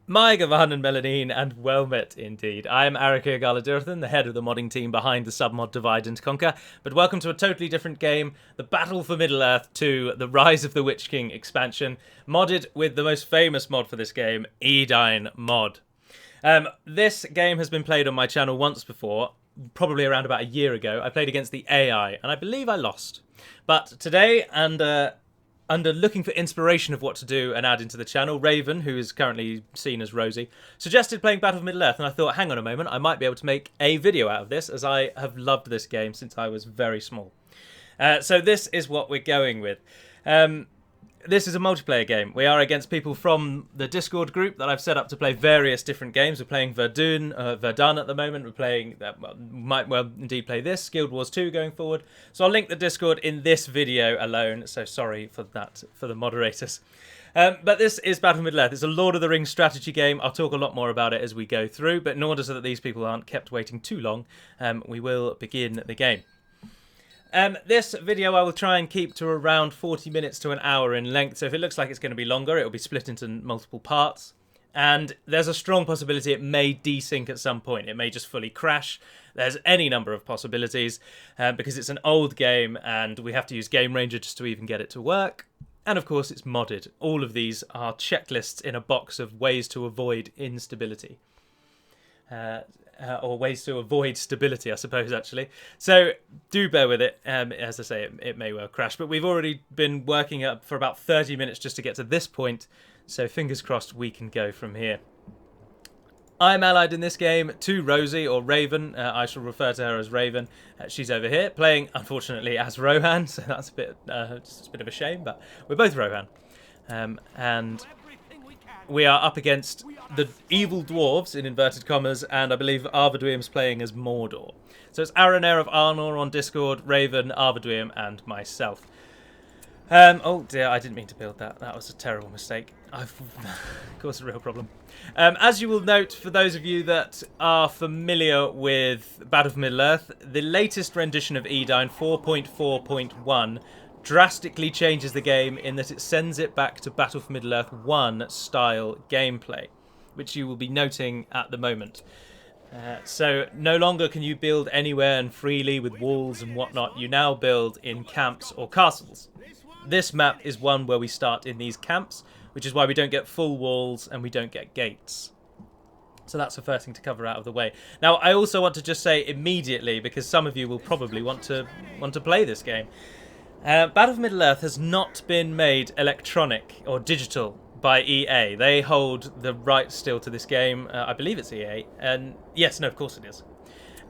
My Gavahan and Melanine, and well met indeed. I am Arika Galadirthan, the head of the modding team behind the submod Divide and Conquer, but welcome to a totally different game, the Battle for Middle-earth 2, the Rise of the Witch King expansion, modded with the most famous mod for this game, Edain Mod. This game has been played on my channel once before, probably around about a year ago. I played against the AI, and I believe I lost. But today, under looking for inspiration of what to do and add into the channel, Raven, who is currently seen as Rosie, suggested playing Battle of Middle-earth, and I thought, hang on a moment, I might be able to make a video out of this, as I have loved this game since I was very small. So this is what we're going with. This is a multiplayer game. We are against people from the Discord group that I've set up to play various different games. We're playing Verdun at the moment. We're playing, might well indeed play this, Guild Wars 2 going forward. So I'll link the Discord in this video alone. So sorry for that, for the moderators. But this is Battle of Middle-earth. It's a Lord of the Rings strategy game. I'll talk a lot more about it as we go through. But in order so that these people aren't kept waiting too long, we will begin the game. This video I will try and keep to around 40 minutes to an hour in length, so if it looks like it's going to be longer, it will be split into multiple parts. And there's a strong possibility it may desync at some point. It may just fully crash. There's any number of possibilities, because it's an old game and we have to use Game Ranger just to even get it to work. And of course it's modded. All of these are checklists in a box of ways to avoid instability. Or ways to avoid stability, I suppose, actually. So do bear with it. As I say, it may well crash. But we've already been working up for about 30 minutes just to get to this point. So fingers crossed we can go from here. I'm allied in this game to Rosie, or Raven. I shall refer to her as Raven. She's over here, playing, unfortunately, as Rohan. So that's a bit, just a bit of a shame. But we're both Rohan. And we are up against the evil dwarves, in inverted commas, and I believe Arvaduim's playing as Mordor. So it's Aronair of Arnor on Discord, Raven, Arvaduim, and myself. Oh dear, I didn't mean to build that. That was a terrible mistake. I've caused a real problem. As you will note, for those of you that are familiar with Battle of Middle-earth, the latest rendition of Edain 4.4.1 drastically changes the game in that it sends it back to Battle for Middle-earth 1 style gameplay, which you will be noting at the moment. So no longer can you build anywhere and freely with walls and whatnot. You now build in camps or castles. This map is one where we start in these camps, which is why we don't get full walls and we don't get gates. So that's the first thing to cover out of the way. Now, I also want to just say immediately, because some of you will probably want to play this game, Battle of Middle-earth has not been made electronic or digital by EA. They hold the rights still to this game. I believe it's EA. And yes, no, of course it is.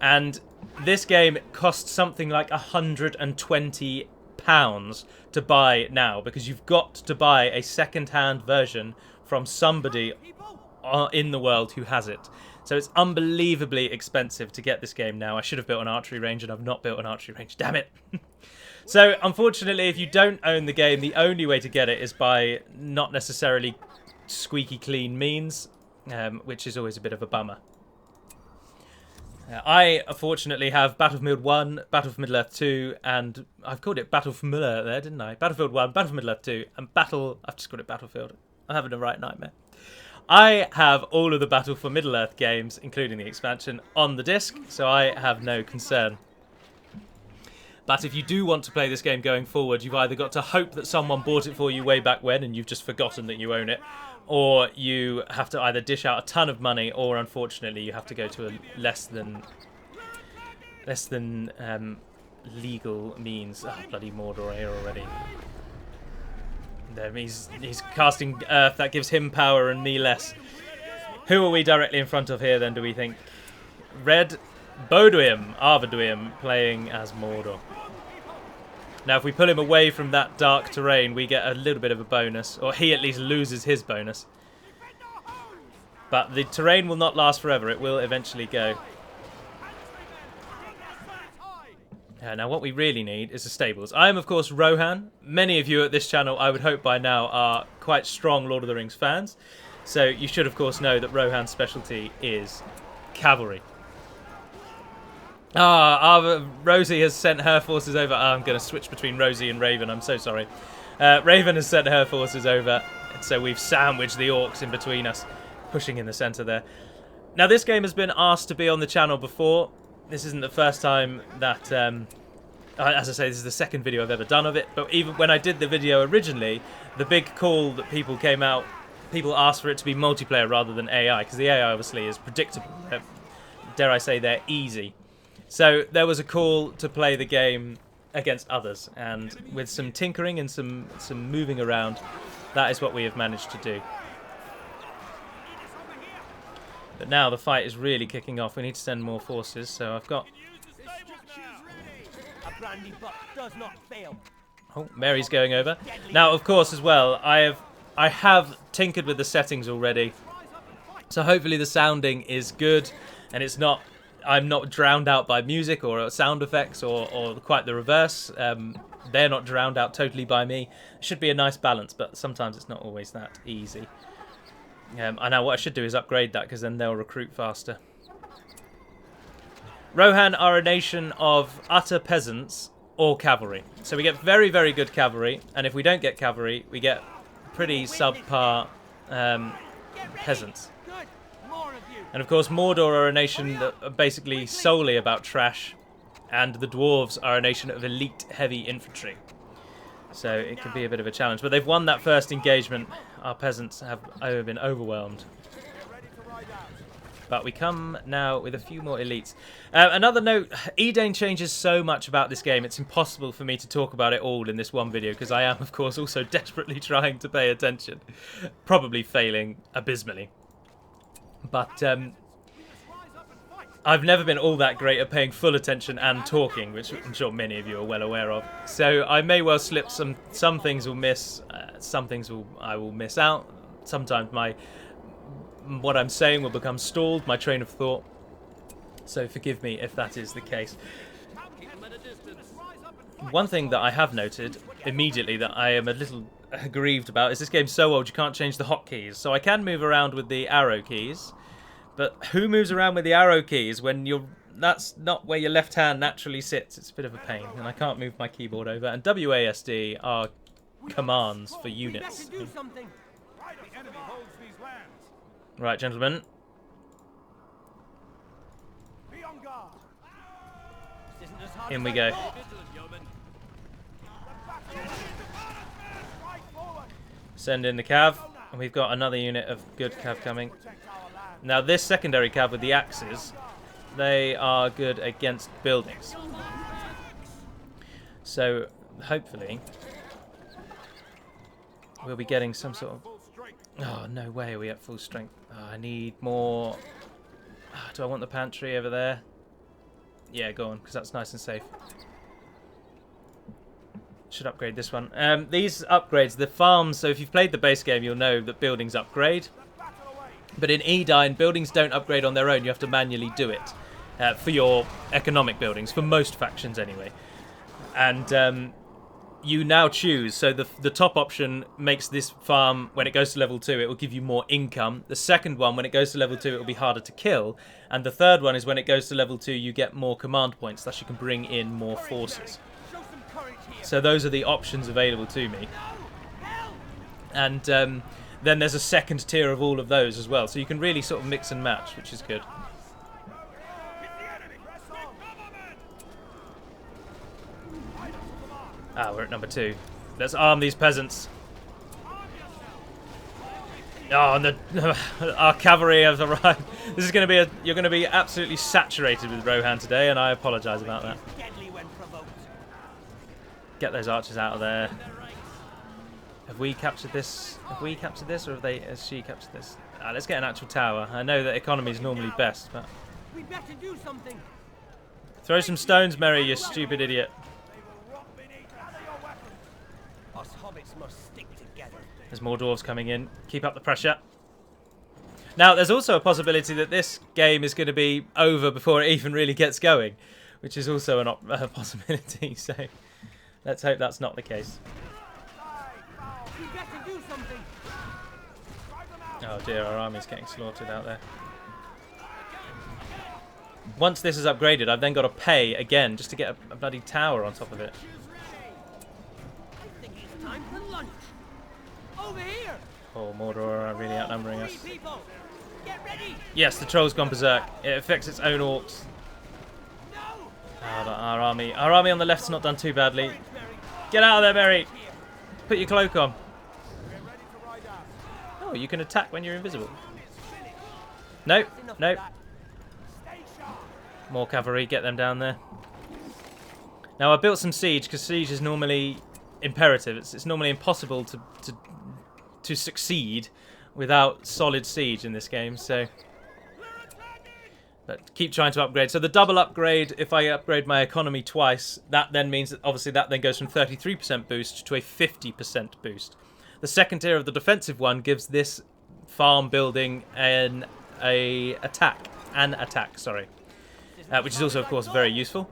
And this game costs something like £120 to buy now, because you've got to buy a second-hand version from somebody in the world who has it. So it's unbelievably expensive to get this game now. I should have built an archery range, and I've not built an archery range. Damn it! So, unfortunately, if you don't own the game, the only way to get it is by not necessarily squeaky clean means, which is always a bit of a bummer. I, fortunately, have Battlefield 1, Battle for Middle-earth 2, and I've called it Battle for Middle-earth there, didn't I? Battlefield 1, Battle for Middle-earth 2, and I've just called it Battlefield. I'm having a right nightmare. I have all of the Battle for Middle-earth games, including the expansion, on the disc, so I have no concern. But if you do want to play this game going forward, you've either got to hope that someone bought it for you way back when and you've just forgotten that you own it, or you have to either dish out a ton of money, or unfortunately you have to go to a less than legal means. Oh, bloody Mordor here already. He's casting Earth. That gives him power and me less. Who are we directly in front of here then, do we think? Red Boduim, Arvaduim, playing as Mordor. Now, if we pull him away from that dark terrain, we get a little bit of a bonus, or he at least loses his bonus. But the terrain will not last forever. It will eventually go. Now, what we really need is the stables. I am, of course, Rohan. Many of you at this channel, I would hope by now, are quite strong Lord of the Rings fans. So you should, of course, know that Rohan's specialty is cavalry. Rosie has sent her forces over. I'm going to switch between Rosie and Raven. I'm so sorry. Raven has sent her forces over, so we've sandwiched the orcs in between us. pushing in the centre there. Now, this game has been asked to be on the channel before. This isn't the first time that, as I say, this is the second video I've ever done of it. But even when I did the video originally, the big call that people asked for it to be multiplayer rather than AI, because the AI obviously is predictable. Dare I say, they're easy. So there was a call to play the game against others, and with some tinkering and some moving around, that is what we have managed to do. But now the fight is really kicking off. We need to send more forces, so I've got... Oh, Mary's going over. Now, of course, as well, I have tinkered with the settings already, so hopefully the sounding is good, and I'm not drowned out by music or sound effects or quite the reverse. They're not drowned out totally by me. It should be a nice balance, but sometimes it's not always that easy. I know what I should do is upgrade that, because then they'll recruit faster. Rohan are a nation of utter peasants or cavalry. So we get very, very good cavalry, and if we don't get cavalry, we get pretty subpar peasants. And of course, Mordor are a nation that are basically solely about trash, and the dwarves are a nation of elite heavy infantry. So it could be a bit of a challenge. But they've won that first engagement. Our peasants have been overwhelmed. But we come now with a few more elites. Another note, Edain changes so much about this game, it's impossible for me to talk about it all in this one video, because I am, of course, also desperately trying to pay attention. Probably failing abysmally. But I've never been all that great at paying full attention and talking, which I'm sure many of you are well aware of. So I may well slip some things will miss, some things I will miss out. Sometimes what I'm saying will become stalled, my train of thought. So forgive me if that is the case. One thing that I have noted immediately that I am a little aggrieved about is this game's so old you can't change the hotkeys. So I can move around with the arrow keys. But who moves around with the arrow keys when that's not where your left hand naturally sits? It's a bit of a pain, and I can't move my keyboard over. And WASD are commands for units. Right, gentlemen. In we go. Send in the cav, and we've got another unit of good cav coming. Now this secondary cav with the axes, they are good against buildings. So hopefully we'll be getting some sort of... Oh, no way are we at full strength. Oh, I need more... do I want the pantry over there? Yeah, go on, because that's nice and safe. Should upgrade this one. These upgrades, the farms, so if you've played the base game, you'll know that buildings upgrade. But in Edain, buildings don't upgrade on their own. You have to manually do it for your economic buildings, for most factions anyway. And you now choose. So the top option makes this farm, when it goes to level 2, it will give you more income. The second one, when it goes to level 2, it will be harder to kill. And the third one is when it goes to level 2, you get more command points. Thus you can bring in more forces. So those are the options available to me. And... then there's a second tier of all of those as well. So you can really sort of mix and match, which is good. Ah, we're at number 2. Let's arm these peasants. Oh, and our cavalry has arrived. This is going to be you're going to be absolutely saturated with Rohan today, and I apologise about that. Get those archers out of there. Have we captured this? Have we captured this, or has she captured this? Let's get an actual tower. I know that economy is normally best, but... We better do something. Throw some stones, Mary, you stupid idiot. Us hobbits must stick together. There's more dwarves coming in. Keep up the pressure. Now, there's also a possibility that this game is going to be over before it even really gets going, which is also a possibility, so let's hope that's not the case. Oh dear, our army's getting slaughtered out there. Once this is upgraded, I've then got to pay again just to get a bloody tower on top of it. Oh, Mordor are really outnumbering us. Yes, the troll's gone berserk. It affects its own orcs. Oh, our army on the left's not done too badly. Get out of there, Berry. Put your cloak on. Oh, you can attack when you're invisible. Nope, nope. More cavalry, get them down there. Now I built some siege because siege is normally imperative. It's normally impossible to succeed without solid siege in this game. So, but keep trying to upgrade. So the double upgrade, if I upgrade my economy twice, that then means that obviously that then goes from 33% boost to a 50% boost. The second tier of the defensive one gives this farm building an attack, which is also of course very useful.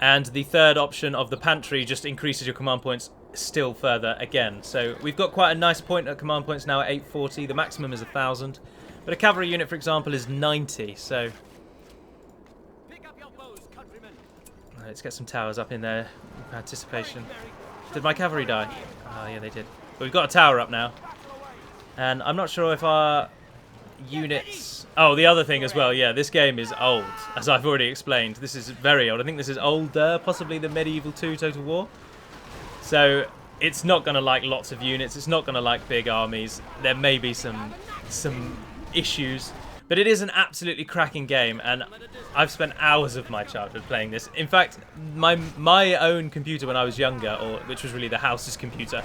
And the third option of the pantry just increases your command points still further again. So we've got quite a nice point at command points now at 840. The maximum is 1,000. But a cavalry unit, for example, is 90. So let's get some towers up in there. Anticipation. Did my cavalry die? Oh, yeah, they did. But we've got a tower up now. And I'm not sure if our units... Oh, the other thing as well, yeah, this game is old, as I've already explained. This is very old. I think this is older, possibly than Medieval 2 Total War. So it's not going to like lots of units. It's not going to like big armies. There may be some issues, but it is an absolutely cracking game, and I've spent hours of my childhood playing this. In fact, my own computer when I was younger, which was really the house's computer,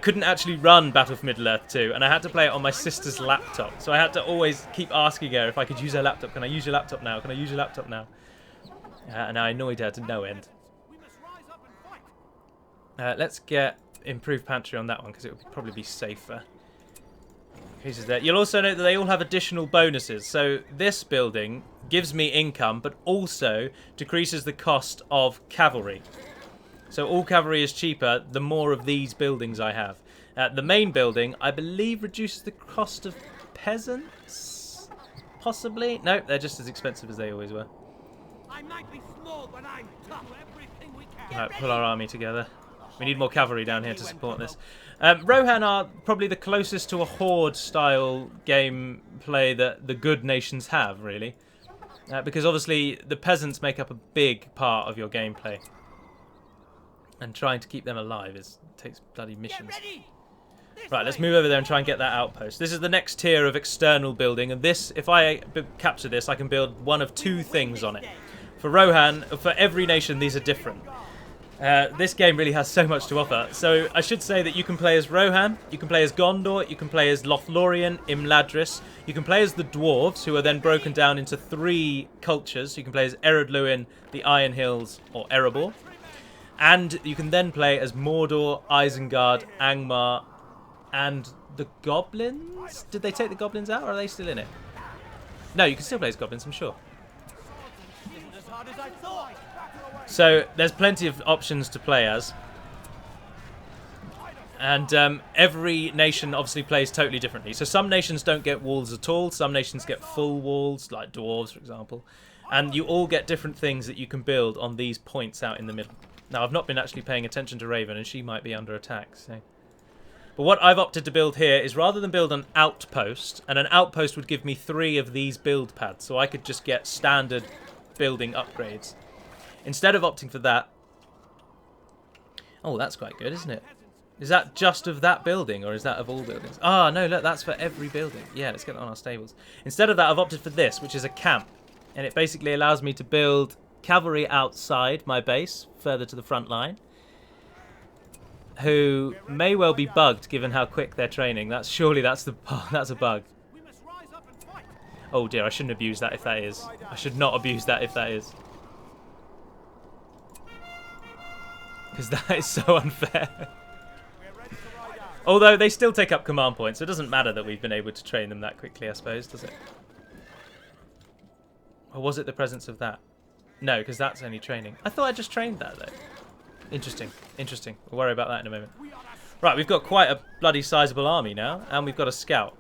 couldn't actually run Battle for Middle-earth 2, and I had to play it on my sister's laptop. So I had to always keep asking her if I could use her laptop. Can I use your laptop now? Can I use your laptop now? And I annoyed her to no end. Let's get improved pantry on that one because it would probably be safer. Increases there. You'll also note that they all have additional bonuses. So this building gives me income, but also decreases the cost of cavalry. So all cavalry is cheaper the more of these buildings I have. The main building, I believe, reduces the cost of peasants? Possibly? No, they're just as expensive as they always were. I might be small, but I'm tough. Everything we can. Right, pull our army together. We need more cavalry down here to support this. Rohan are probably the closest to a horde-style gameplay that the good nations have, really. Because obviously the peasants make up a big part of your gameplay. And trying to keep them alive takes bloody missions. Right, let's move over there and try and get that outpost. This is the next tier of external building, and this, if I capture this, I can build one of two things on it. For Rohan, for every nation, these are different. This game really has so much to offer. So I should say that you can play as Rohan, you can play as Gondor, you can play as Lothlorien, Imladris, you can play as the Dwarves, who are then broken down into 3 cultures. You can play as Ered Luin, the Iron Hills, or Erebor. And you can then play as Mordor, Isengard, Angmar, and the Goblins? Did they take the Goblins out, or are they still in it? No, you can still play as Goblins, I'm sure. So there's plenty of options to play as. And every nation obviously plays totally differently. So some nations don't get walls at all. Some nations get full walls, like Dwarves, for example. And you all get different things that you can build on these points out in the middle. Now, I've not been actually paying attention to Raven, and she might be under attack. So. But what I've opted to build here is rather than build an outpost, and an outpost would give me 3 of these build pads, so I could just get standard building upgrades. Instead of opting for that... Oh, that's quite good, isn't it? Is that just of that building, or is that of all buildings? Ah, no, look, that's for every building. Yeah, let's get it on our stables. Instead of that, I've opted for this, which is a camp. And it basically allows me to build cavalry outside my base, further to the front line, who may well be bugged given how quick they're training. Surely that's a bug. Oh dear, I shouldn't abuse that if that is. I should not abuse that if that is. Because that is so unfair. Although they still take up command points, so it doesn't matter that we've been able to train them that quickly, I suppose, does it? Or was it the presence of that? No, because that's only training. I thought I just trained that, though. Interesting. Interesting. We'll worry about that in a moment. Right, we've got quite a bloody sizable army now, and we've got a scout.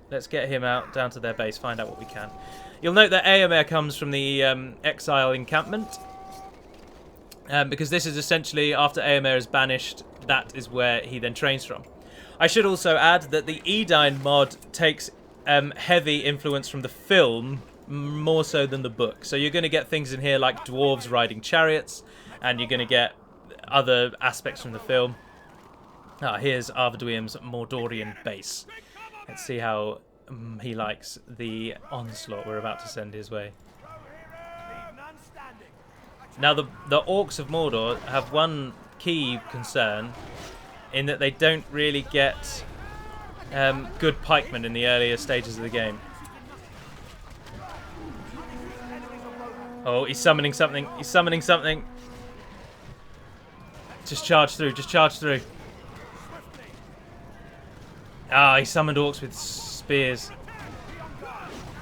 Let's get him out down to their base, find out what we can. You'll note that Eomer comes from the exile encampment, because this is essentially, after Eomer is banished, that is where he then trains from. I should also add that the Edain mod takes heavy influence from the film, more so than the book. So you're going to get things in here like dwarves riding chariots, and you're going to get other aspects from the film. Here's Arvidwium's Mordorian base. Let's see how he likes the onslaught we're about to send his way. Now, the Orcs of Mordor have one key concern in that they don't really get good pikemen in the earlier stages of the game. Oh, he's summoning something. He's summoning something. Just charge through. Just charge through. He summoned orcs with spears.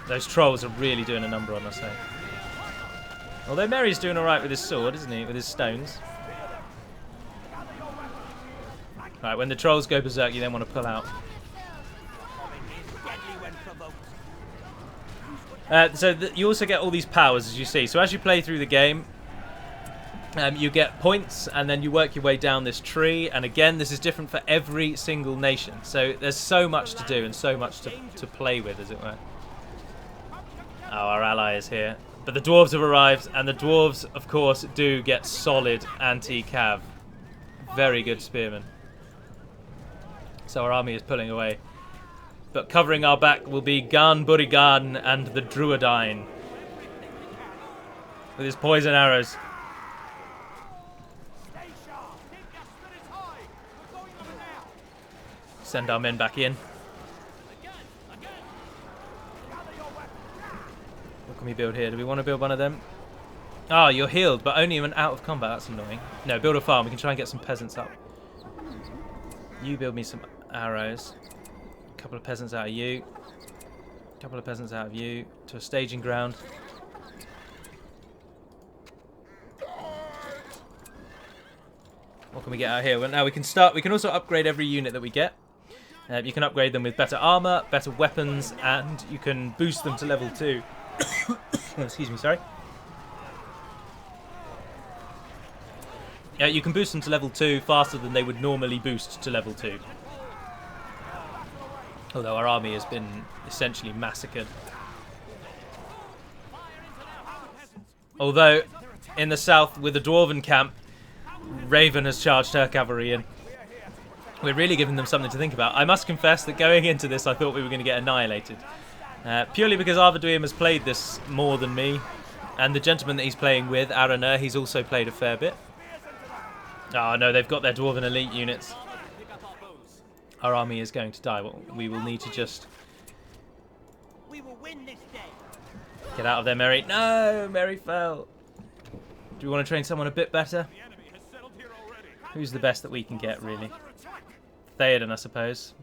Those trolls are really doing a number on us, though. Although Merry's doing alright with his sword, isn't he? With his stones. Right, when the trolls go berserk, you then want to pull out. You also get all these powers, as you see. So as you play through the game, you get points, and then you work your way down this tree. And again, this is different for every single nation. So there's so much to do and so much to play with, as it were. Oh, our ally is here. But the dwarves have arrived, and the dwarves, of course, do get solid anti-cav. Very good spearmen. So our army is pulling away. But covering our back will be Garn Burigan and the Druidine. With his poison arrows. Send our men back in. What can we build here? Do we want to build one of them? Ah, you're healed, but only when out of combat. That's annoying. No, build a farm. We can try and get some peasants up. You build me some arrows. A couple of peasants out of you. A couple of peasants out of you. To a staging ground. What can we get out here? Well, now we can start. We can also upgrade every unit that we get. You can upgrade them with better armor, better weapons, and you can boost them to level 2. Oh, excuse me, sorry. You can boost them to level 2 faster than they would normally boost to level 2. Although our army has been essentially massacred. Although, in the south, with the Dwarven camp, Raven has charged her cavalry in. We're really giving them something to think about. I must confess that going into this, I thought we were going to get annihilated. Purely because Arvidwium has played this more than me. And the gentleman that he's playing with, Aranur, he's also played a fair bit. Oh no, they've got their Dwarven elite units. Our army is going to die. Well, we will need to just get out of there, Merry. No, Merry fell. Do we want to train someone a bit better? Who's the best that we can get, really? Theoden, I suppose.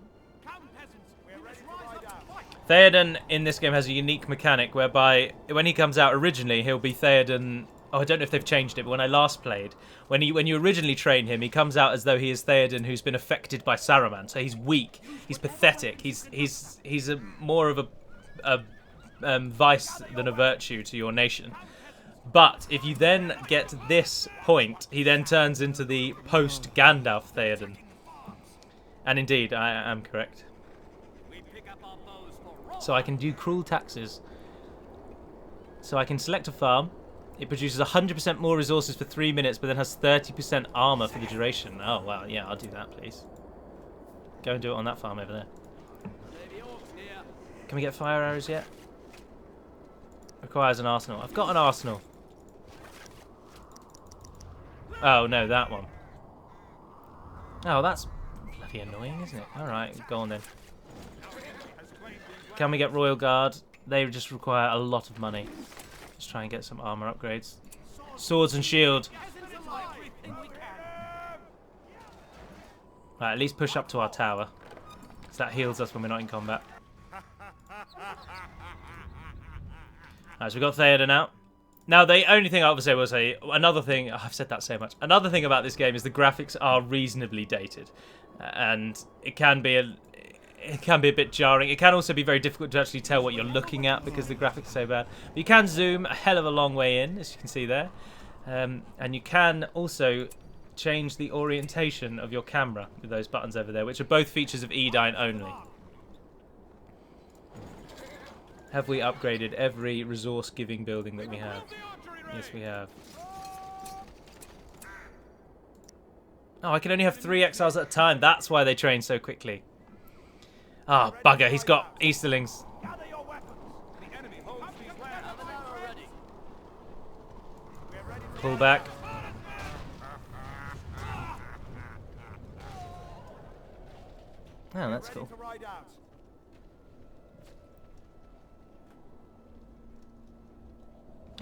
Theoden in this game has a unique mechanic whereby when he comes out originally, he'll be Theoden. Oh, I don't know if they've changed it, but when I last played, when you originally train him, he comes out as though he is Theoden who's been affected by Saruman. So he's weak, he's pathetic, he's more of a vice than a virtue to your nation. But if you then get to this point, he then turns into the post-Gandalf Theoden. And indeed, I am correct. So I can do cruel taxes. So I can select a farm. It produces 100% more resources for 3 minutes, but then has 30% armor for the duration. Oh, wow. Yeah, I'll do that, please. Go and do it on that farm over there. Can we get fire arrows yet? Requires an arsenal. I've got an arsenal. Oh, no, that one. Oh, that's bloody annoying, isn't it? Alright, go on then. Can we get Royal Guard? They just require a lot of money. Let's try and get some armor upgrades. Swords and shield. Right, at least push up to our tower. Because that heals us when we're not in combat. Alright, so we've got Theoden out. Now, the only thing I will say, another thing, I've said that so much. Another thing about this game is the graphics are reasonably dated. And it can be a bit jarring. It can also be very difficult to actually tell what you're looking at because the graphics are so bad. But you can zoom a hell of a long way in, as you can see there. And you can also change the orientation of your camera with those buttons over there, which are both features of Edain only. Have we upgraded every resource-giving building that we have? Yes, we have. Oh, I can only have 3 exiles at a time. That's why they train so quickly. Ah, oh, bugger. He's got Easterlings. Pull back. Oh, that's cool.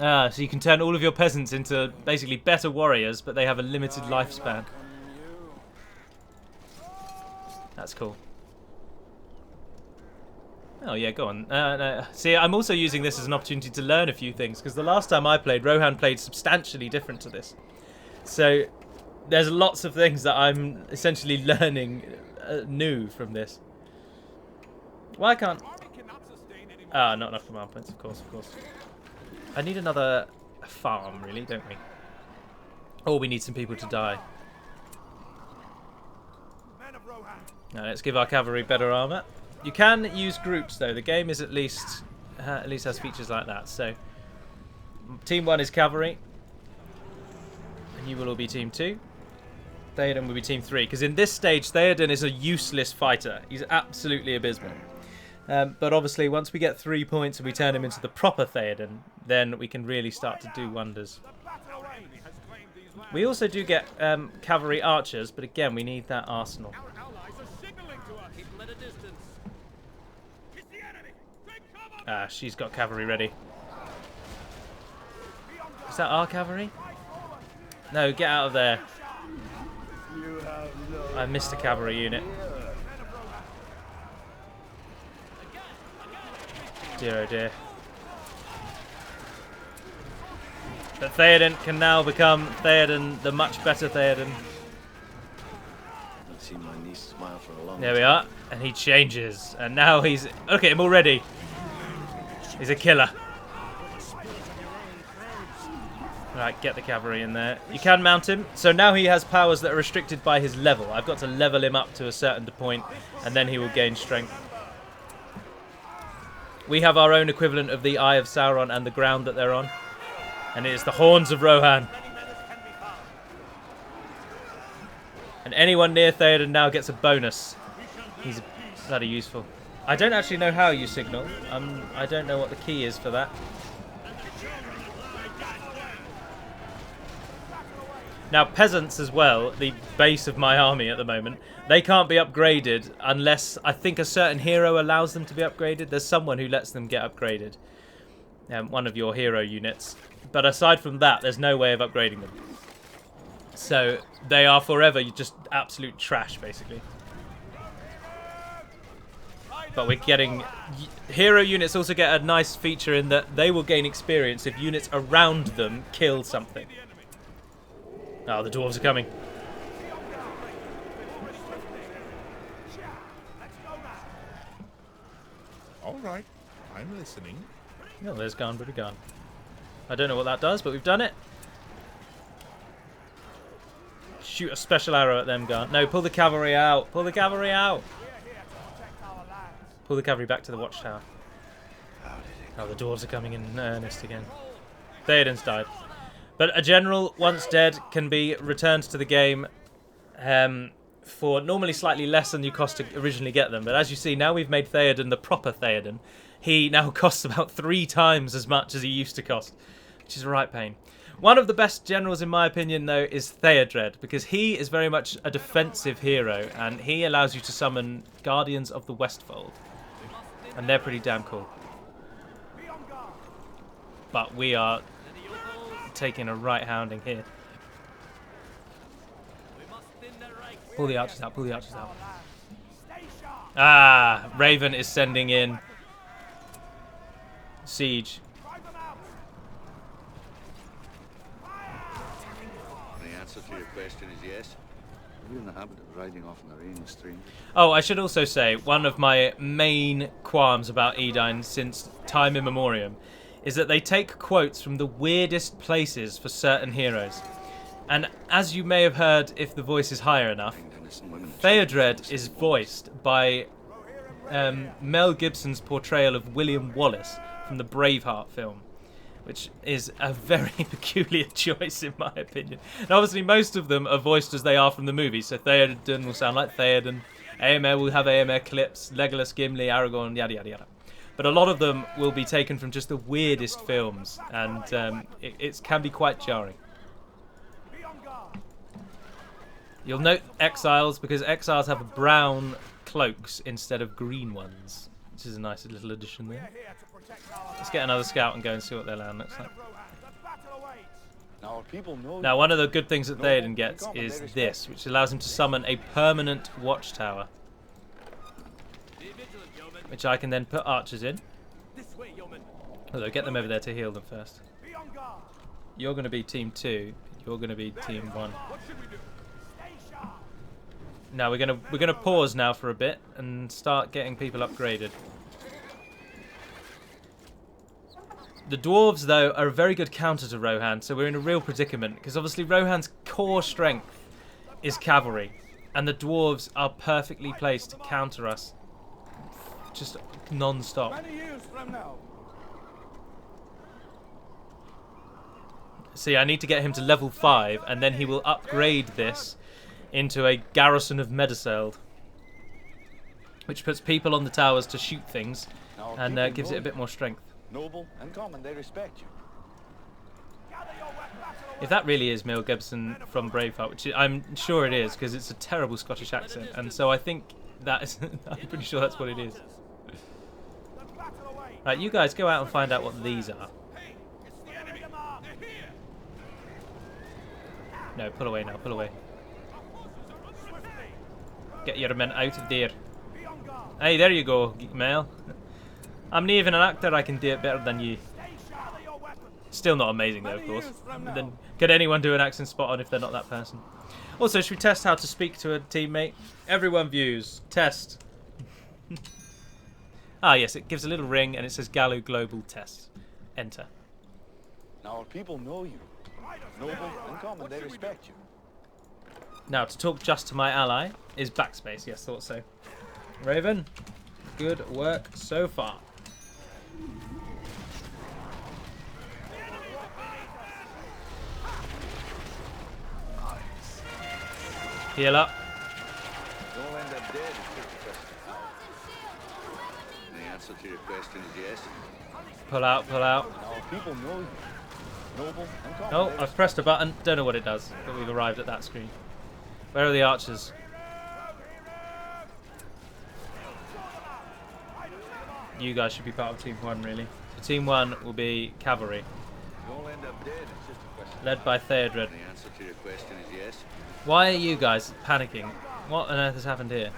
Ah, so you can turn all of your peasants into basically better warriors, but they have a limited lifespan. That's cool. Oh yeah, go on. No. See, I'm also using this as an opportunity to learn a few things, because the last time I played, Rohan played substantially different to this. So there's lots of things that I'm essentially learning new from this. Why can't... Ah, not enough command points, of course. I need another farm, really, don't we? Or we need some people to die. Now let's give our cavalry better armor. You can use groups, though. The game is at least has features like that. So, Team 1 is cavalry, and you will all be Team 2. Theoden will be Team 3, because in this stage, Theoden is a useless fighter. He's absolutely abysmal. But obviously, once we get 3 points and we turn him into the proper Theoden, then we can really start to do wonders. We also do get Cavalry Archers, but again, we need that arsenal. Ah, she's got cavalry ready. Is that our cavalry? No, get out of there. I missed a cavalry unit. Dear oh dear. But Theoden can now become Theoden, the much better Theoden. There we are. And he changes. And now he's... Look at him already. He's a killer. Right, get the cavalry in there. You can mount him. So now he has powers that are restricted by his level. I've got to level him up to a certain point, and then he will gain strength. We have our own equivalent of the Eye of Sauron and the ground that they're on. And it is the Horns of Rohan. And anyone near Theoden now gets a bonus. He's bloody useful. I don't actually know how you signal. I don't know what the key is for that. Now, peasants as well, the base of my army at the moment, they can't be upgraded unless I think a certain hero allows them to be upgraded. There's someone who lets them get upgraded. One of your hero units. But aside from that, there's no way of upgrading them. So they are forever just absolute trash, basically. But we're getting... Hero units also get a nice feature in that they will gain experience if units around them kill something. Oh, the dwarves are coming. All right, I'm listening. Oh, there's Garnbury gone. I don't know what that does, but we've done it. Shoot a special arrow at them, Garn. No, pull the cavalry out. Pull the cavalry out. Pull the cavalry back to the watchtower. Oh, the dwarves are coming in earnest again. Theoden's died. But a general, once dead, can be returned to the game for normally slightly less than you cost to originally get them. But as you see, now we've made Theoden the proper Theoden. He now costs about 3 times as much as he used to cost, which is a right pain. One of the best generals, in my opinion, though, is Theodred, because he is very much a defensive hero, and he allows you to summon Guardians of the Westfold. And they're pretty damn cool. But we are taking a right hounding here. Pull the archers out, pull the archers out. Ah, Raven is sending in siege. The answer to your question is yes. We're in the habit of riding off in the rain and stream. Oh, I should also say, one of my main qualms about Edain since time immemorial is that they take quotes from the weirdest places for certain heroes. And as you may have heard, if the voice is higher enough, Theodred is voiced by Mel Gibson's portrayal of William Wallace from the Braveheart film, which is a very peculiar choice in my opinion. And obviously most of them are voiced as they are from the movie, so Theoden will sound like Theoden, Éomer will have Éomer clips, Legolas, Gimli, Aragorn, yada yada yada. But a lot of them will be taken from just the weirdest films, and it can be quite jarring. You'll note exiles, because exiles have brown cloaks instead of green ones, which is a nice little addition there. Let's get another scout and go and see what their land looks like. Now, one of the good things that Theoden gets is this, which allows him to summon a permanent watchtower, which I can then put archers in. Although, get them over there to heal them first. You're going to be team 2. You're going to be team 1. Now we're gonna pause now for a bit and start getting people upgraded. The dwarves, though, are a very good counter to Rohan, so we're in a real predicament because obviously Rohan's core strength is cavalry, and the dwarves are perfectly placed to counter us, just non-stop. See, I need to get him to level 5, and then he will upgrade this into a garrison of Meduseld, which puts people on the towers to shoot things and gives it a bit more strength. Noble and common, they respect you. If that really is Mel Gibson from Braveheart, which I'm sure it is, because it's a terrible Scottish accent, and so I think that is, I'm pretty sure that's what it is. Right, you guys go out and find out what these are. No, pull away now, pull away. Get your men out of there. Hey, there you go, Mel. I'm not even an actor, I can do it better than you. Still not amazing though, of course. Then could anyone do an accent spot on if they're not that person? Also, should we test how to speak to a teammate? Everyone views. Test. Ah yes, it gives a little ring and it says Galu Global Test. Enter. Now our people know you. Noble and common, they respect you. Now, to talk just to my ally is backspace. Yes, thought so. Raven, good work so far. Heal up. You'll end up dead if the answer to your question is yes. Pull out, pull out. Now our people know you. Noble and common. Oh, I've pressed a button. Don't know what it does, but we've arrived at that screen. Where are the archers? You guys should be part of Team 1, really. So Team 1 will be cavalry. You'll end up dead, it's just a question. Led by Theodred. The answer to your question is yes. Why are you guys panicking? What on earth has happened here?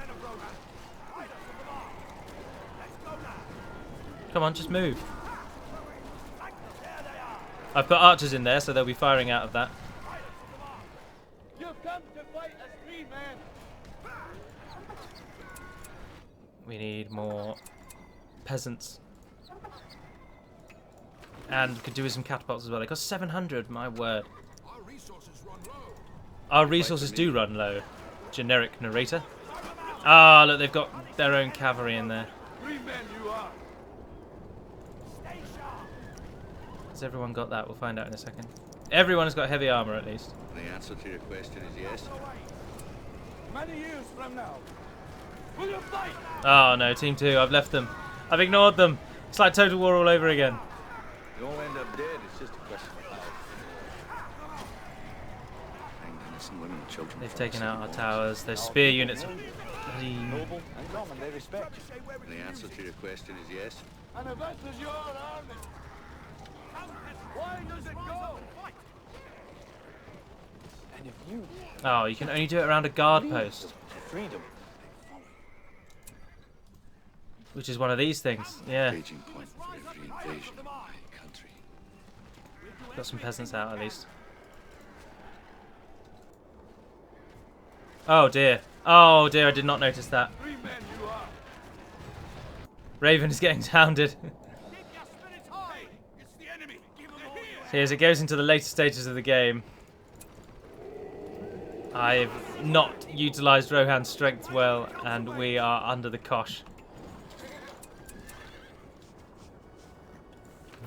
Come on, just move. I've put archers in there, so they'll be firing out of that. You've come to fight as 3 men. We need more peasants. And could do with some catapults as well. They cost 700, my word. Our resources do run low. Generic narrator. Ah, look, they've got their own cavalry in there. 3 men you are. Has everyone got that? We'll find out in a second. Everyone has got heavy armor at least. The answer to your question is yes. Many years from now, will you fight? Oh no, Team 2, I've left them. I've ignored them. It's like Total War all over again. You'll end up dead, it's just a question of how. Innocent women and children. They've taken out our towers. Those spear units are bloody... Noble and common, they respect you. The answer to your question is yes. And if this is your army, why does it go? And if you Oh, you can only do it around a guard post. freedom. Which is one of these things. Yeah. Staging point for every invasion of my country. Got some peasants out at least. Oh dear. Oh dear, I did not notice that. 3 men you are. Raven is getting hounded. Keep your spirits high. It's the enemy. Give them all your See, as it goes into the later stages of the game, I've not utilised Rohan's strength well, and we are under the cosh.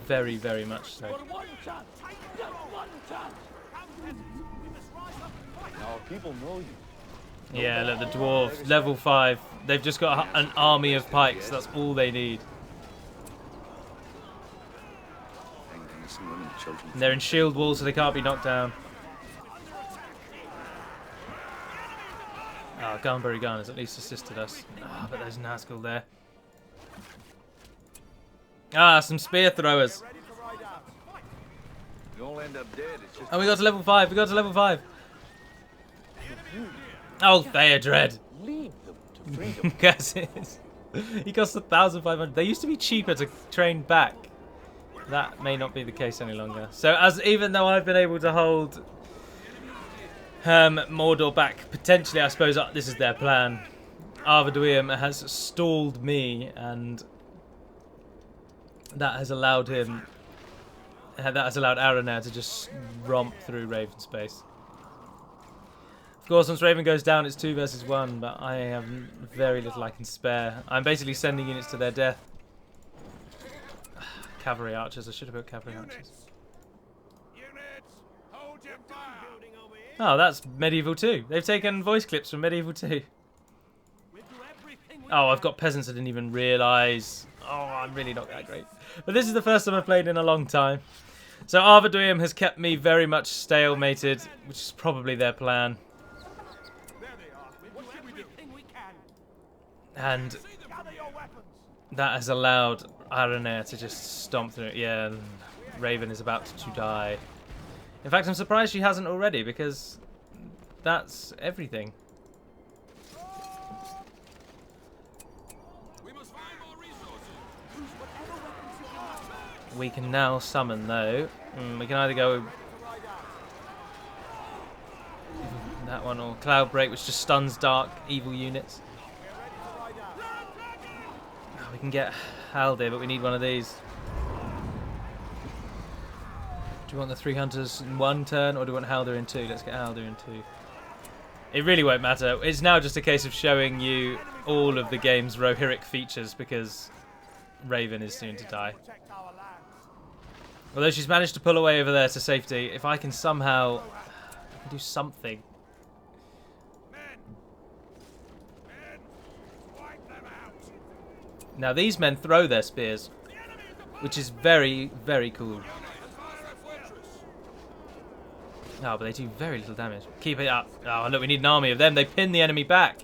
Very, very much so. One chance. Just one chance. Now people know you. Yeah, look, the dwarves, level 5. They've just got an army of pikes. That's all they need. And they're in shield walls, so they can't be knocked down. Oh, Gunbury Gun has at least assisted us. Ah, but there's Nazgul there. Ah, some spear throwers. You all end up dead. It's just Oh, we got to level 5. We got to level 5. Oh, Theodred. leave them to freedom. Guess he costs 1,500. They used to be cheaper to train back. That may not be the case any longer. So, even though I've been able to hold Mordor back, potentially, I suppose this is their plan. Arvaduim has stalled me, and that has allowed him. That has allowed Aranar to just romp through Raven's base. Of course, once Raven goes down, it's 2 versus 1, but I have very little I can spare. I'm basically sending units to their death. Cavalry Archers. I should have put Cavalry Archers. Oh, that's Medieval 2. They've taken voice clips from Medieval 2. Oh, I've got Peasants I didn't even realise. Oh, I'm really not that great. But this is the first time I've played in a long time. So Arvaduim has kept me very much stalemated, which is probably their plan. And that has allowed Aranar to just stomp through it. Yeah, Raven is about to die. In fact, I'm surprised she hasn't already, because that's everything. We can now summon, though. We can either go that one or Cloud Break, which just stuns dark evil units. We can get Haldir, but we need one of these. Do you want the 3 hunters in 1 turn, or do you want Haldir in 2? Let's get Haldir in 2. It really won't matter. It's now just a case of showing you all of the game's Rohirric features, because Raven is soon to die. Although she's managed to pull away over there to safety, if I can somehow do something. Now these men throw their spears, which is very, very cool. Oh, but they do very little damage. Keep it up. Oh, look, we need an army of them. They pin the enemy back.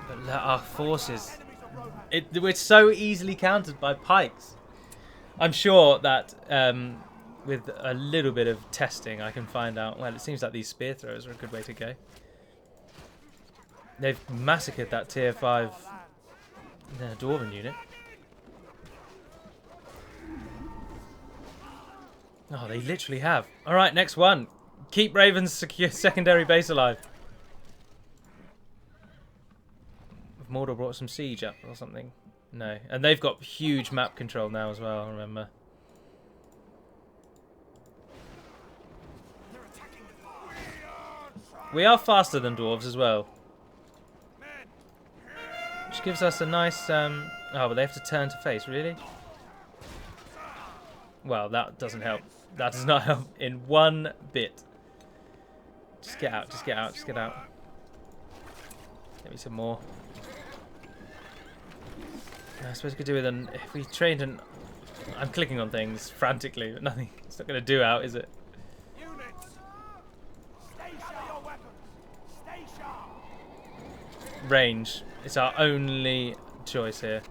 But look, our forces... We're so easily countered by pikes. I'm sure that with a little bit of testing I can find out... Well, it seems like these spear throwers are a good way to go. They've massacred that tier 5 dwarven unit. Oh, they literally have. Alright, next one. Keep Raven's secure secondary base alive. Mordor brought some siege up or something. No. And they've got huge map control now as well, remember. We are faster than dwarves as well. Which gives us a nice... Oh, but they have to turn to face, really? Well, that doesn't help. That does not help in one bit. Just get out, just get out, just get out. Get me some more. I suppose we could do with an... If we trained an... I'm clicking on things frantically, but nothing... It's not going to do out, is it? Range. It's our only choice here.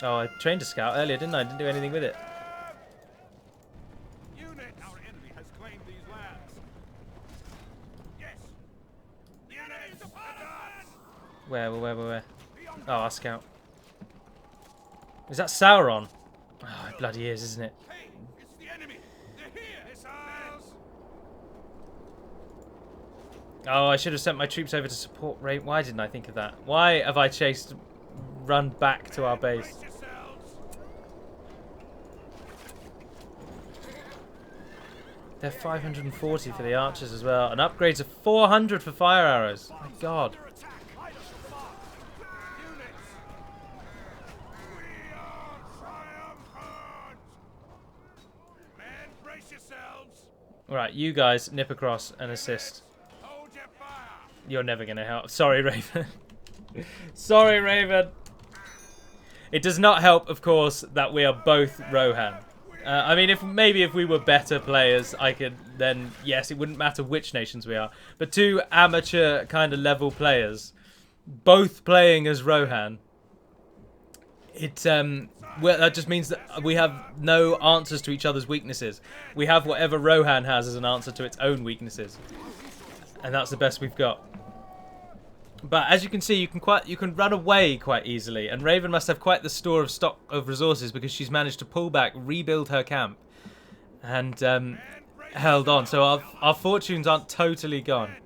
Oh, I trained a scout earlier, didn't I? I didn't do anything with it. Our enemy has claimed these lands. Yes. The enemy is upon us. Where? Oh, our scout. Is that Sauron? Oh, it bloody is, isn't it? Hey, it's the enemy. They're here. Missiles. Oh, I should have sent my troops over to support Ray. Why didn't I think of that? Why have I run back to our base? They're 540 for the archers as well. And upgrades of 400 for fire arrows. My god. Right, you guys nip across and assist. You're never going to help. Sorry, Raven. Sorry, Raven. It does not help, of course, that we are both Rohan. I mean, if we were better players, I could then, yes, it wouldn't matter which nations we are. But two amateur kind of level players, both playing as Rohan, well, that just means that we have no answers to each other's weaknesses. We have whatever Rohan has as an answer to its own weaknesses, and that's the best we've got. But as you can see, you can run away quite easily, and Raven must have quite the store of stock of resources because she's managed to pull back, rebuild her camp, and held on. So our fortunes aren't totally gone.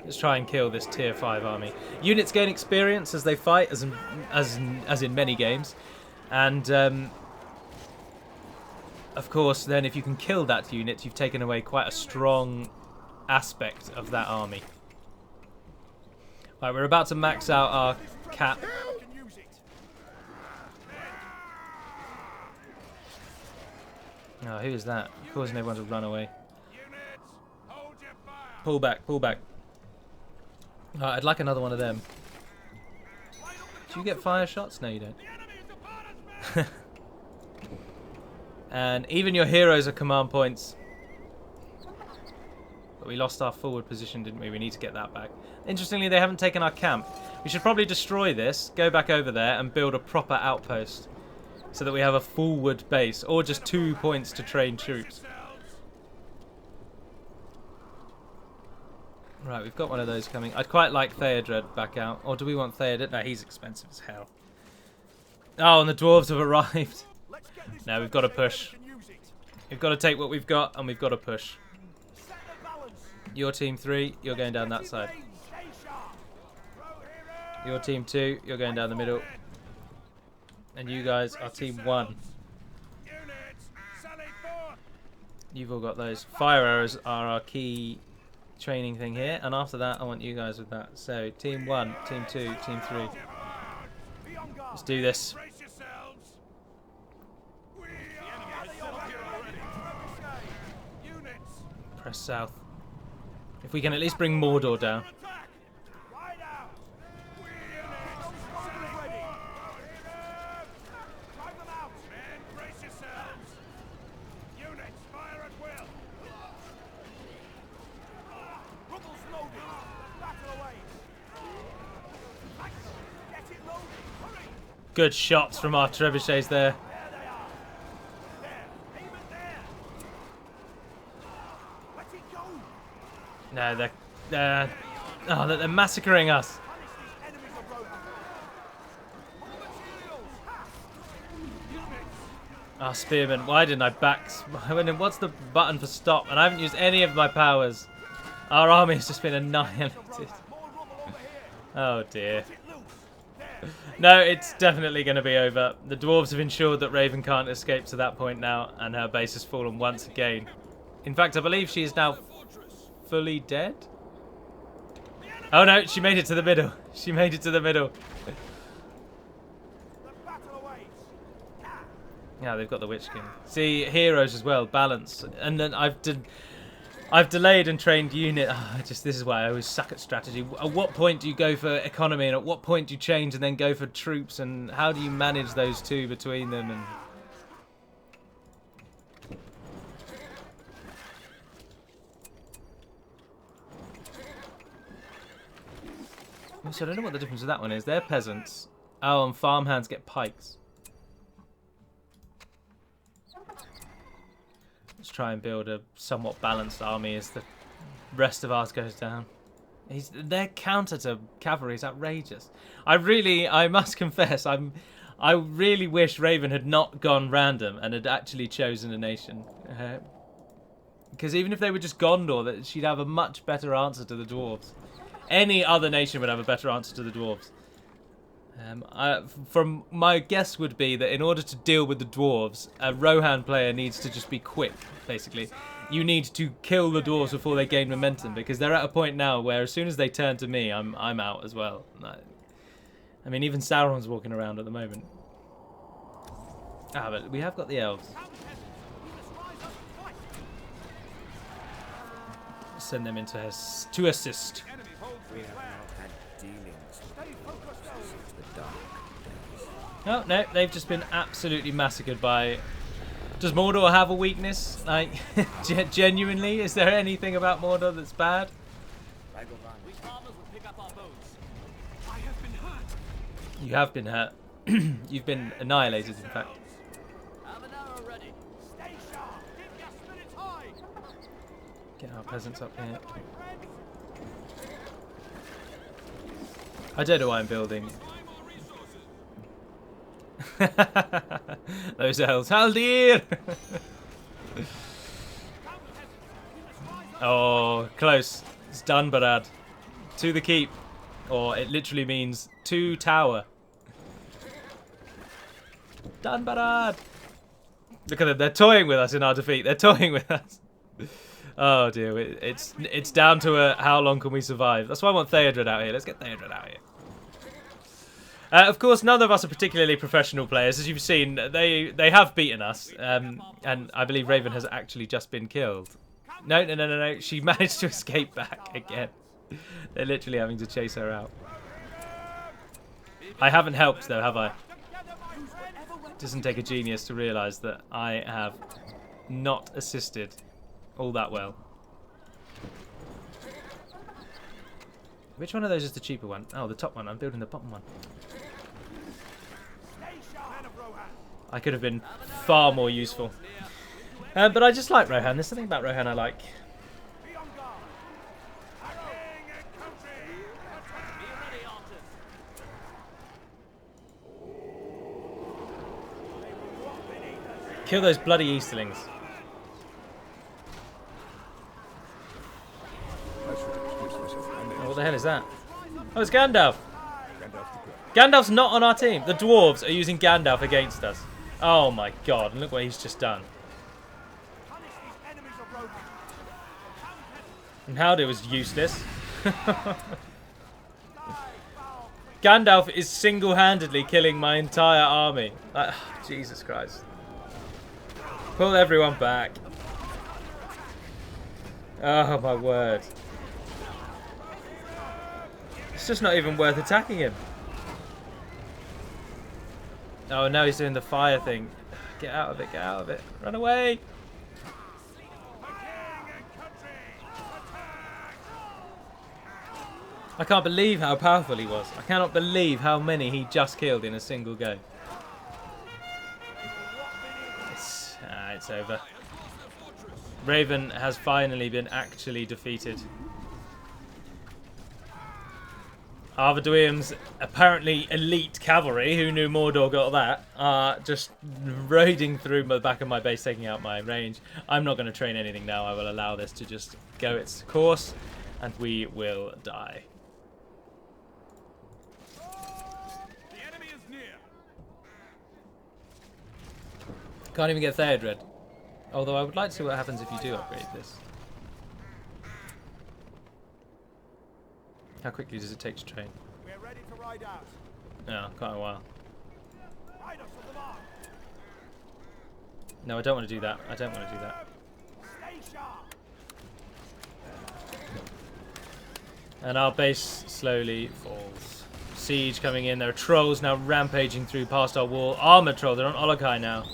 Let's try and kill this tier 5 army. Units gain experience as they fight, as in many games, and of course, then if you can kill that unit, you've taken away quite a strong aspect of that army. Right, we're about to max out our cap. Oh, who is that? Causing everyone to run away. Pull back, pull back. Right, I'd like another one of them. Do you get fire shots? No, you don't. And even your heroes are command points. But we lost our forward position, didn't we? We need to get that back. Interestingly, they haven't taken our camp. We should probably destroy this, go back over there, and build a proper outpost. So that we have a forward base, or just 2 points to train troops. Right, we've got one of those coming. I'd quite like Theodred back out. Or do we want Theodred? No, he's expensive as hell. Oh, and the dwarves have arrived. No, we've got to push. We've got to take what we've got, and we've got to push. Your team 3, you're going down that side. Your team 2, you're going down the middle. And you guys are team 1. You've all got those. Fire arrows are our key training thing here, and after that I want you guys with that. So team 1, team 2, team 3. Let's do this. Press south. If we can at least bring Mordor down. Good shots from our trebuchets there. No, they're massacring us. Ah, spearmen. Why didn't I back? What's the button for stop? And I haven't used any of my powers. Our army has just been annihilated. Oh dear. No, it's definitely going to be over. The dwarves have ensured that Raven can't escape to that point now, and her base has fallen once again. In fact, I believe she is now fully dead. Oh no, she made it to the middle. She made it to the middle. Yeah, they've got the Witch King. See, heroes as well, balance. And then I've delayed and trained unit. This is why I always suck at strategy. At what point do you go for economy, and at what point do you change and then go for troops, and how do you manage those two between them? And so I don't know what the difference of that one is. They're peasants. Oh, and farmhands get pikes. Let's try and build a somewhat balanced army as the rest of ours goes down. Their counter to cavalry is outrageous. I must confess, I really wish Raven had not gone random and had actually chosen a nation. Because even if they were just Gondor, she'd have a much better answer to the dwarves. Any other nation would have a better answer to the dwarves. From my guess would be that in order to deal with the dwarves, a Rohan player needs to just be quick, basically. You need to kill the dwarves before they gain momentum, because they're at a point now where as soon as they turn to me, I'm out as well. I mean, even Sauron's walking around at the moment. But we have got the elves. Send them into to assist. We have not had dealings with the dark days. Oh, no, they've just been absolutely massacred by... Does Mordor have a weakness? Like, genuinely, is there anything about Mordor that's bad? You have been hurt. You've been annihilated, in fact. Get our peasants up here. I don't know why I'm building. Those elves. Haldir! Oh, close. It's done, Barad. To the keep. Or it literally means to tower. Done, Barad! Look at them. They're toying with us in our defeat. They're toying with us. Oh dear, it's down to how long can we survive. That's why I want Theodred out here. Let's get Theodred out here. Of course, none of us are particularly professional players. As you've seen, they have beaten us. And I believe Raven has actually just been killed. No. She managed to escape back again. They're literally having to chase her out. I haven't helped though, have I? It doesn't take a genius to realise that I have not assisted all that well. Which one of those is the cheaper one? Oh, the top one. I'm building the bottom one. I could have been far more useful. But I just like Rohan. There's something about Rohan I like. Kill those bloody Easterlings. Oh, what the hell is that? Oh, it's Gandalf. Gandalf's not on our team. The dwarves are using Gandalf against us. Oh my god, and look what he's just done. And Haldir was useless. Gandalf is single-handedly killing my entire army. Jesus Christ. Pull everyone back. Oh my word. It's just not even worth attacking him. Oh, now he's doing the fire thing. Get out of it, get out of it. Run away. I can't believe how powerful he was. I cannot believe how many he just killed in a single go. It's over. Raven has finally been actually defeated. Arvaduim's apparently elite cavalry, who knew Mordor got that, are just raiding through the back of my base, taking out my range. I'm not going to train anything now. I will allow this to just go its course, and we will die. The enemy is near. Can't even get Theodred. Although I would like to see what happens if you do upgrade this. How quickly does it take to train? We're ready to ride out. Yeah, quite a while. Ride us to the mark. No, I don't want to do that. I don't want to do that. Stay sharp. And our base slowly falls. Siege coming in. There are trolls now rampaging through past our wall. Armored troll. They're on Olokai now.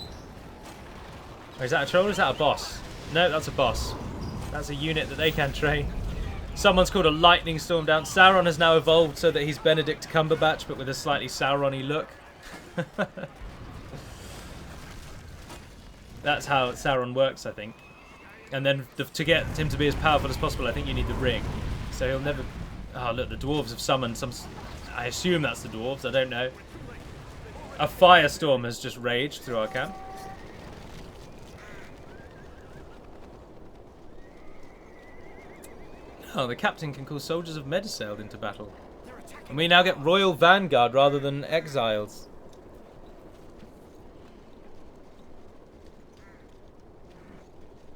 Or is that a troll or is that a boss? No, that's a boss. That's a unit that they can train. Someone's called a lightning storm down. Sauron has now evolved so that he's Benedict Cumberbatch, but with a slightly Sauron-y look. That's how Sauron works, I think. And then to get him to be as powerful as possible, I think you need the ring. So he'll never... Oh, look, the dwarves have summoned some... I assume that's the dwarves, I don't know. A firestorm has just raged through our camp. Oh, the captain can call soldiers of Medisailed into battle. And we now get Royal Vanguard rather than Exiles.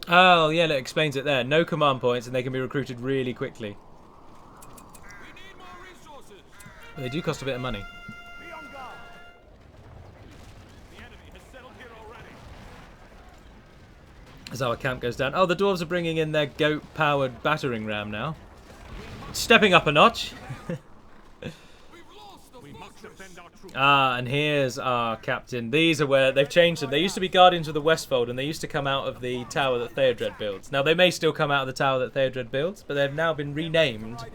Oh, yeah, that explains it there. No command points and they can be recruited really quickly. We need more resources. But they do cost a bit of money. Be on guard. The enemy has settled here already. As our camp goes down. Oh, the dwarves are bringing in their goat-powered battering ram now. Stepping up a notch. We must defend our troops. Ah, and here's our captain. These are where they've changed them. They used to be Guardians of the Westfold, and they used to come out of the tower that Theodred builds. Now, they may still come out of the tower that Theodred builds, but they've now been renamed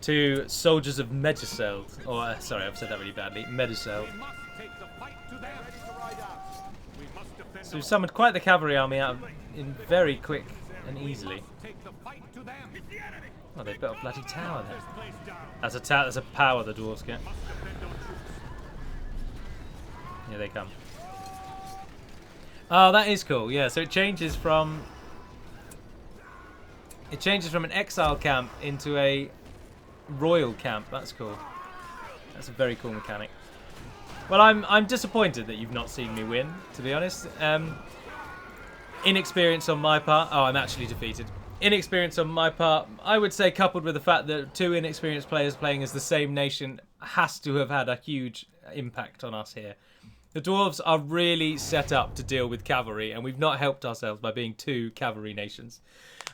to Soldiers of Meduseld. Or, sorry, I've said that really badly. Meduseld. We must take the fight to them. Ready to ride out. We must defend So we've summoned quite the cavalry army out in very quick and easily. take the fight to them. It's the enemy. Oh, they've built a bloody tower there. This place down. That's a power the dwarves get. Must defend our troops. Here they come. Oh, that is cool. Yeah, so it changes from an exile camp into a royal camp. That's cool. That's a very cool mechanic. Well, I'm disappointed that you've not seen me win, to be honest. Inexperience on my part. Oh, I'm actually defeated. Inexperience on my part, I would say, coupled with the fact that 2 inexperienced players playing as the same nation has to have had a huge impact on us here. The dwarves are really set up to deal with cavalry, and we've not helped ourselves by being 2 cavalry nations.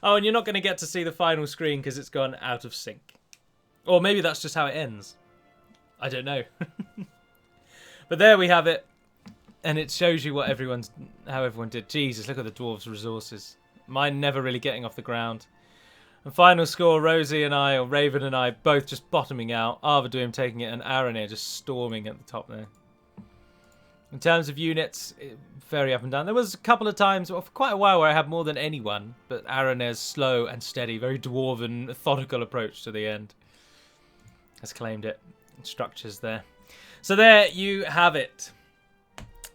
Oh, and you're not going to get to see the final screen because it's gone out of sync. Or maybe that's just how it ends. I don't know. But there we have it. And it shows you what how everyone did. Jesus, look at the dwarves' resources. Mine never really getting off the ground. And final score, Rosie and I, or Raven and I, both just bottoming out. Arvaduim taking it, and Aranir just storming at the top there. In terms of units, very up and down. There was a couple of times, well, for quite a while, where I had more than anyone. But Aranir's slow and steady, very dwarven, methodical approach to the end has claimed it. Structures there. So there you have it.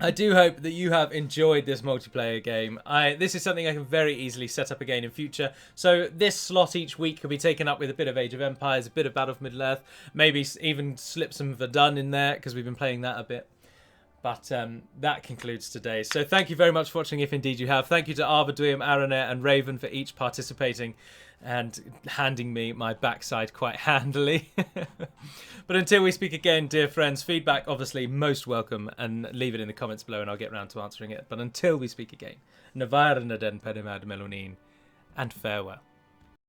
I do hope that you have enjoyed this multiplayer game. This is something I can very easily set up again in future. So this slot each week could be taken up with a bit of Age of Empires, a bit of Battle of Middle-earth, maybe even slip some Verdun in there because we've been playing that a bit. But that concludes today. So thank you very much for watching, if indeed you have. Thank you to Arvaduim, Aranir and Raven for each participating and handing me my backside quite handily. But until we speak again, dear friends, feedback obviously most welcome, and leave it in the comments below and I'll get round to answering it. But until we speak again, Navar na den Pedimad Melonin, and farewell.